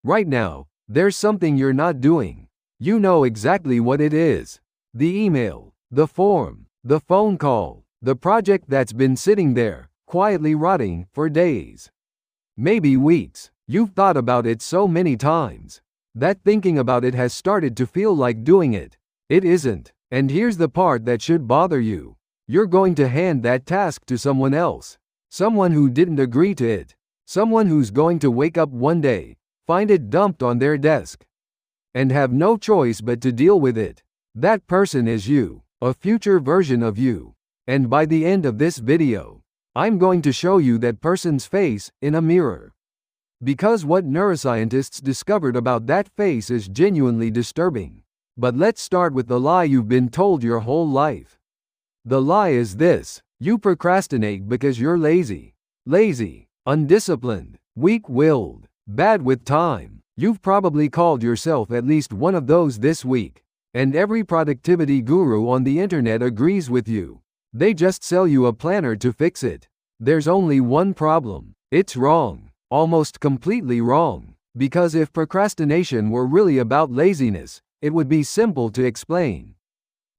Right now, there's something you're not doing. You know exactly what it is. The email, the form, the phone call, the project that's been sitting there, quietly rotting, for days. Maybe weeks. You've thought about it so many times that thinking about it has started to feel like doing it. It isn't. And here's the part that should bother you. You're going to hand that task to someone else. Someone who didn't agree to it. Someone who's going to wake up one day, find it dumped on their desk, and have no choice but to deal with it. That person is you, a future version of you. And by the end of this video, I'm going to show you that person's face in a mirror. Because what neuroscientists discovered about that face is genuinely disturbing. But let's start with the lie you've been told your whole life. The lie is this: you procrastinate because you're lazy. Lazy, undisciplined, weak-willed, bad with time. You've probably called yourself at least one of those this week. And every productivity guru on the internet agrees with you. They just sell you a planner to fix it. There's only one problem. It's wrong. Almost completely wrong. Because if procrastination were really about laziness, it would be simple to explain.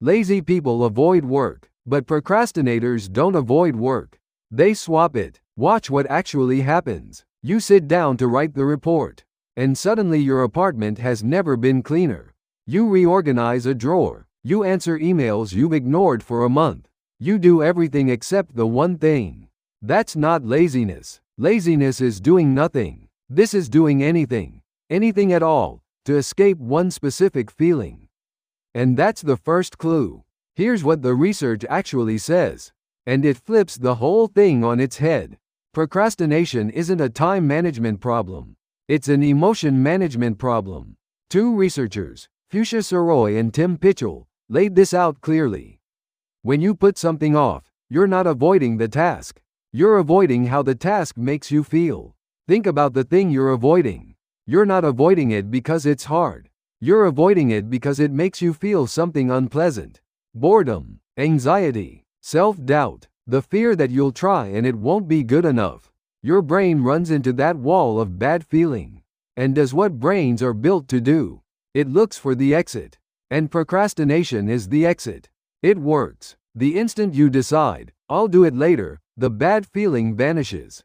Lazy people avoid work, but procrastinators don't avoid work. They swap it. Watch what actually happens. You sit down to write the report, and suddenly your apartment has never been cleaner. You reorganize a drawer. You answer emails you've ignored for a month. You do everything except the one thing. That's not laziness. Laziness is doing nothing. This is doing anything. Anything at all, to escape one specific feeling. And that's the first clue. Here's what the research actually says. And it flips the whole thing on its head. Procrastination isn't a time management problem. It's an emotion management problem. Two researchers, Fuchsia Saroy and Tim Pitchell, laid this out clearly. When you put something off, you're not avoiding the task. You're avoiding how the task makes you feel. Think about the thing you're avoiding. You're not avoiding it because it's hard. You're avoiding it because it makes you feel something unpleasant. Boredom, anxiety, self-doubt, the fear that you'll try and it won't be good enough. Your brain runs into that wall of bad feeling, and does what brains are built to do. It looks for the exit. And procrastination is the exit. It works. The instant you decide, I'll do it later, the bad feeling vanishes.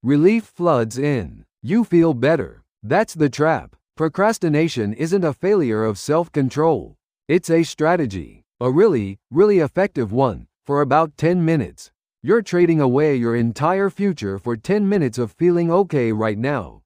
Relief floods in. You feel better. That's the trap. Procrastination isn't a failure of self-control. It's a strategy. A really, really effective one, for about 10 minutes. You're trading away your entire future for 10 minutes of feeling okay right now.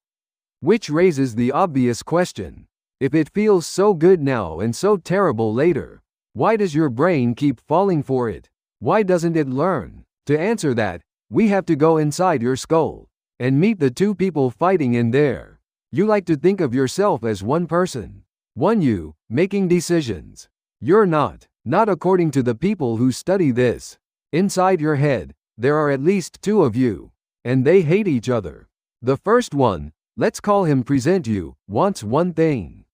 Which raises the obvious question. If it feels so good now and so terrible later, why does your brain keep falling for it? Why doesn't it learn? To answer that, we have to go inside your skull and meet the two people fighting in there. You like to think of yourself as one person. One you, making decisions. You're not. Not according to the people who study this. Inside your head, there are at least two of you. And they hate each other. The first one, let's call him Present You, wants one thing.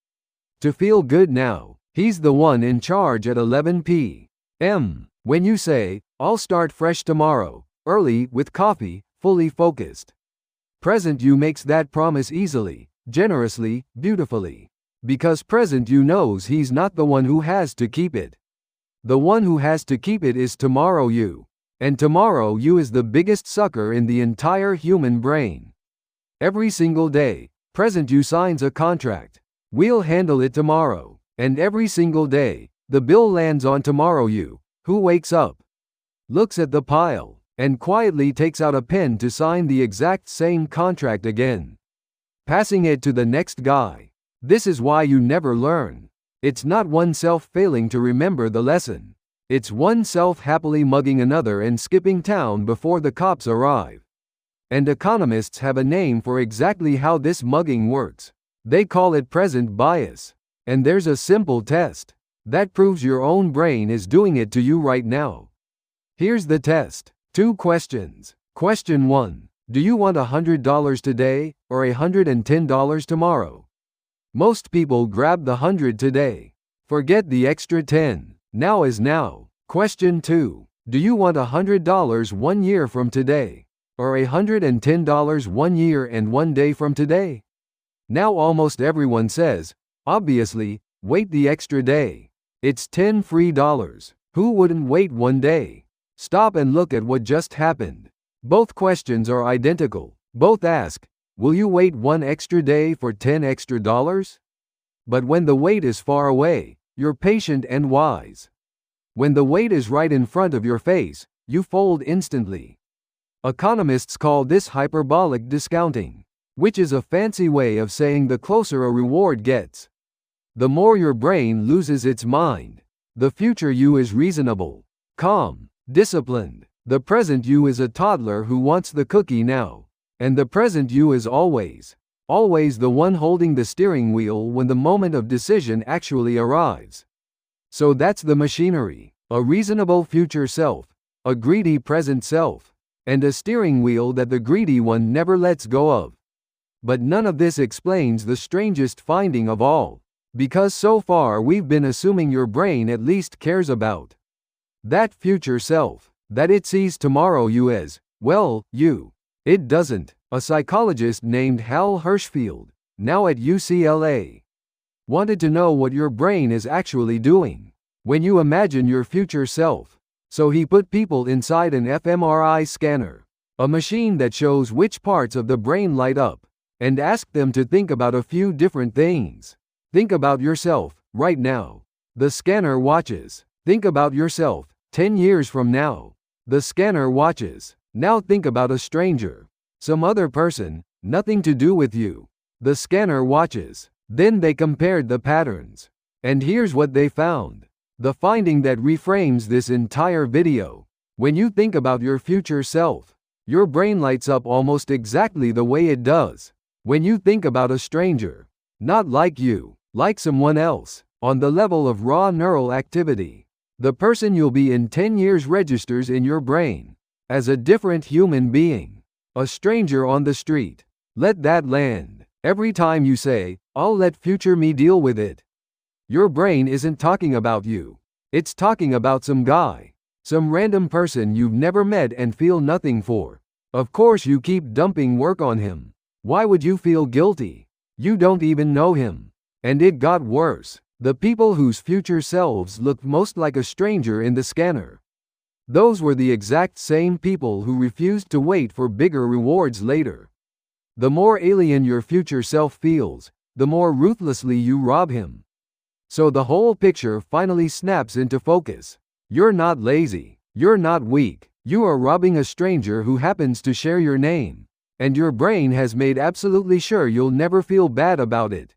To feel good now. He's the one in charge at 11 p.m. When you say, I'll start fresh tomorrow, early, with coffee, fully focused. Present You makes that promise easily, generously, beautifully. Because Present You knows he's not the one who has to keep it. The one who has to keep it is Tomorrow You. And Tomorrow You is the biggest sucker in the entire human brain. Every single day, Present You signs a contract. We'll handle it tomorrow. And every single day, the bill lands on Tomorrow You, who wakes up, looks at the pile, and quietly takes out a pen to sign the exact same contract again, passing it to the next guy. This is why you never learn. It's not oneself failing to remember the lesson. It's oneself happily mugging another and skipping town before the cops arrive. And economists have a name for exactly how this mugging works. They call it present bias. And there's a simple test that proves your own brain is doing it to you right now. Here's the test. 2 questions. Question 1. Do you want $100 today, or $110 tomorrow? Most people grab the 100 today. Forget the extra 10. Now is now. Question 2. Do you want $100 1 year from today, or $110 1 year and 1 day from today? Now almost everyone says, obviously, wait the extra day. It's $10 free. Who wouldn't wait one day? Stop and look at what just happened. Both questions are identical. Both ask, will you wait one extra day for $10 extra? But when the wait is far away, you're patient and wise. When the wait is right in front of your face, you fold instantly. Economists call this hyperbolic discounting, which is a fancy way of saying the closer a reward gets, the more your brain loses its mind. The future you is reasonable, calm, disciplined. The present you is a toddler who wants the cookie now. And the present you is always the one holding the steering wheel when the moment of decision actually arrives. So that's the machinery: a reasonable future self, a greedy present self, and a steering wheel that the greedy one never lets go of. But none of this explains the strangest finding of all. Because so far we've been assuming your brain at least cares about that future self, that it sees tomorrow you as, well, you. It doesn't. A psychologist named Hal Hershfield, now at UCLA, wanted to know what your brain is actually doing when you imagine your future self. So he put people inside an fMRI scanner, a machine that shows which parts of the brain light up, and asked them to think about a few different things. Think about yourself, right now. The scanner watches. Think about yourself, 10 years from now. The scanner watches. Now think about a stranger. Some other person, nothing to do with you. The scanner watches. Then they compared the patterns. And here's what they found. The finding that reframes this entire video. When you think about your future self, your brain lights up almost exactly the way it does when you think about a stranger. Not like you, like someone else, on the level of raw neural activity. The person you'll be in 10 years registers in your brain as a different human being, a stranger on the street. Let that land. Every time you say, I'll let future me deal with it, your brain isn't talking about you. It's talking about some guy, some random person you've never met and feel nothing for. Of course you keep dumping work on him. Why would you feel guilty? You don't even know him. And it got worse. The people whose future selves looked most like a stranger in the scanner, those were the exact same people who refused to wait for bigger rewards later. The more alien your future self feels, the more ruthlessly you rob him. So the whole picture finally snaps into focus. You're not lazy. You're not weak. You are robbing a stranger who happens to share your name. And your brain has made absolutely sure you'll never feel bad about it.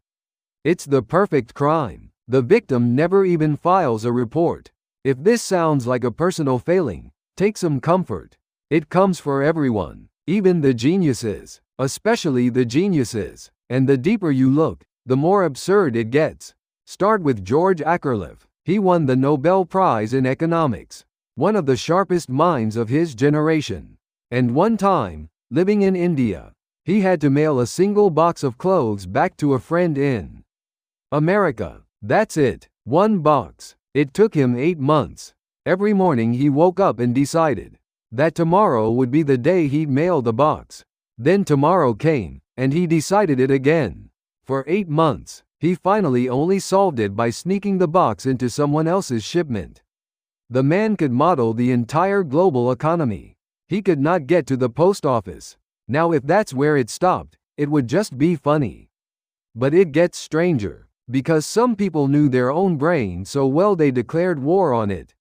It's the perfect crime. The victim never even files a report. If this sounds like a personal failing, take some comfort. It comes for everyone, even the geniuses, especially the geniuses. And the deeper you look, the more absurd it gets. Start with George Akerlof. He won the Nobel Prize in Economics, one of the sharpest minds of his generation. And one time, living in India, he had to mail a single box of clothes back to a friend in America. That's it. One box. It took him 8 months. Every morning he woke up and decided that tomorrow would be the day he'd mail the box. Then tomorrow came, and he decided it again. For 8 months, he finally only solved it by sneaking the box into someone else's shipment. The man could model the entire global economy. He could not get to the post office. Now if that's where it stopped, it would just be funny. But it gets stranger. Because some people knew their own brain so well they declared war on it.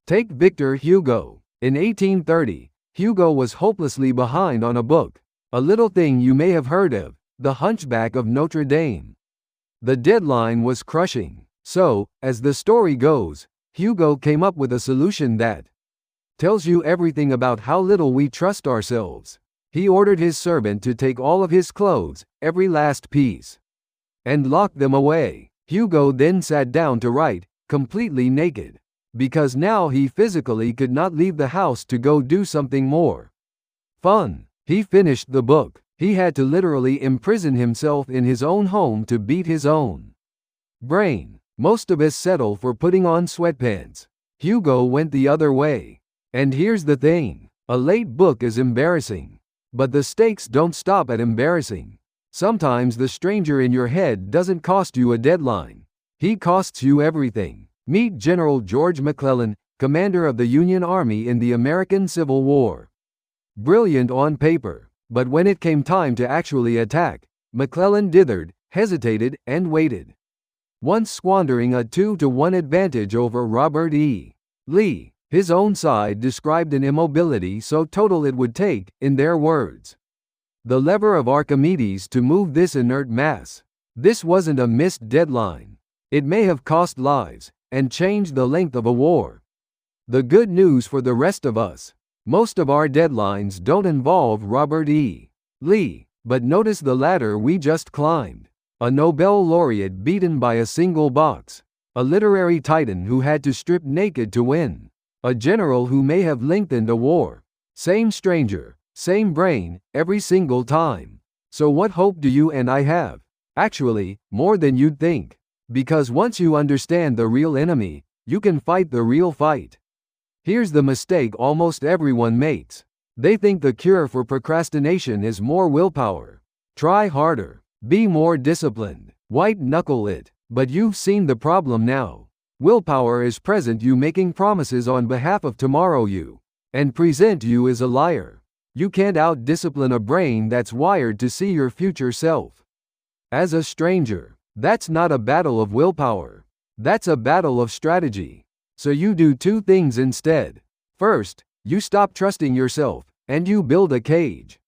Take Victor Hugo. In 1830, Hugo was hopelessly behind on a book, a little thing you may have heard of, The Hunchback of Notre Dame. The deadline was crushing. So, as the story goes, Hugo came up with a solution that tells you everything about how little we trust ourselves. He ordered his servant to take all of his clothes, every last piece, and locked them away. Hugo then sat down to write, completely naked. Because now he physically could not leave the house to go do something more fun. He finished the book. He had to literally imprison himself in his own home to beat his own brain. Most of us settle for putting on sweatpants. Hugo went the other way. And here's the thing. A late book is embarrassing. But the stakes don't stop at embarrassing. Sometimes the stranger in your head doesn't cost you a deadline. He costs you everything. Meet General George McClellan, commander of the Union Army in the American Civil War. Brilliant on paper, but when it came time to actually attack, McClellan dithered, hesitated, and waited. Once squandering a 2-to-1 advantage over Robert E. Lee, his own side described an immobility so total it would take, in their words, the lever of Archimedes to move this inert mass. This wasn't a missed deadline. It may have cost lives, and changed the length of a war. The good news for the rest of us: most of our deadlines don't involve Robert E. Lee, but notice the ladder we just climbed. A Nobel laureate beaten by a single box. A literary titan who had to strip naked to win. A general who may have lengthened a war. Same stranger, same brain, every single time. So what hope do you and I have? Actually, more than you'd think. Because once you understand the real enemy, you can fight the real fight. Here's the mistake almost everyone makes. They think the cure for procrastination is more willpower. Try harder. Be more disciplined. White knuckle it. But you've seen the problem now. Willpower is present you making promises on behalf of tomorrow you. And present you as a liar. You can't out-discipline a brain that's wired to see your future self as a stranger. That's not a battle of willpower. That's a battle of strategy. So you do two things instead. First, you stop trusting yourself, and you build a cage.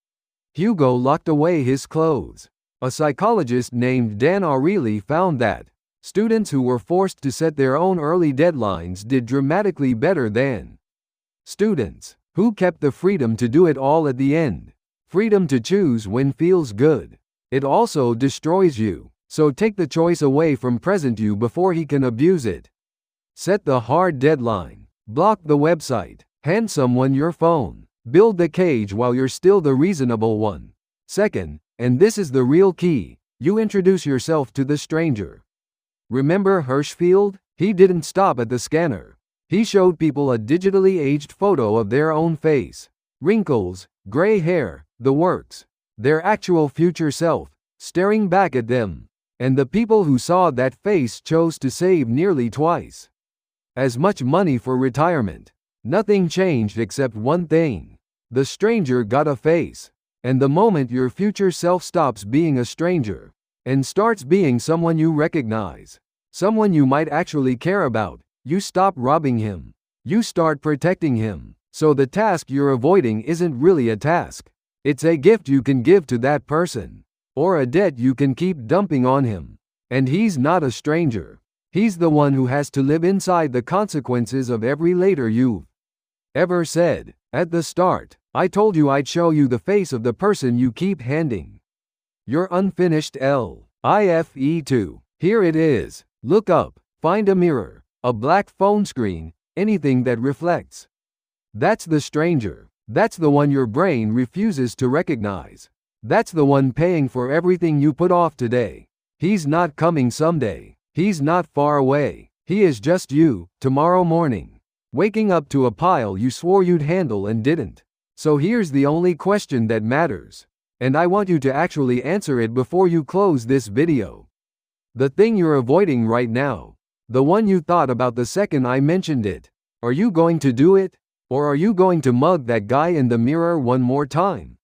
Hugo locked away his clothes. A psychologist named Dan Ariely found that students who were forced to set their own early deadlines did dramatically better than students who kept the freedom to do it all at the end. Freedom to choose when feels good. It also destroys you, so take the choice away from present you before he can abuse it. Set the hard deadline. Block the website. Hand someone your phone. Build the cage while you're still the reasonable one. Second, and this is the real key, you introduce yourself to the stranger. Remember Hirschfeld? He didn't stop at the scanner. He showed people a digitally aged photo of their own face. Wrinkles, gray hair, the works. Their actual future self, staring back at them. And the people who saw that face chose to save nearly twice as much money for retirement. Nothing changed except one thing. The stranger got a face. And the moment your future self stops being a stranger and starts being someone you recognize, someone you might actually care about, you stop robbing him. You start protecting him. So the task you're avoiding isn't really a task. It's a gift you can give to that person. Or a debt you can keep dumping on him. And he's not a stranger. He's the one who has to live inside the consequences of every later you've ever said. At the start, I told you I'd show you the face of the person you keep handing your unfinished life to. Here it is. Look up. Find a mirror, a black phone screen, anything that reflects. That's the stranger. That's the one your brain refuses to recognize. That's the one paying for everything you put off today. He's not coming someday. He's not far away. He is just you, tomorrow morning. Waking up to a pile you swore you'd handle and didn't. So here's the only question that matters. And I want you to actually answer it before you close this video. The thing you're avoiding right now. The one you thought about the second I mentioned it. Are you going to do it? Or are you going to mug that guy in the mirror one more time?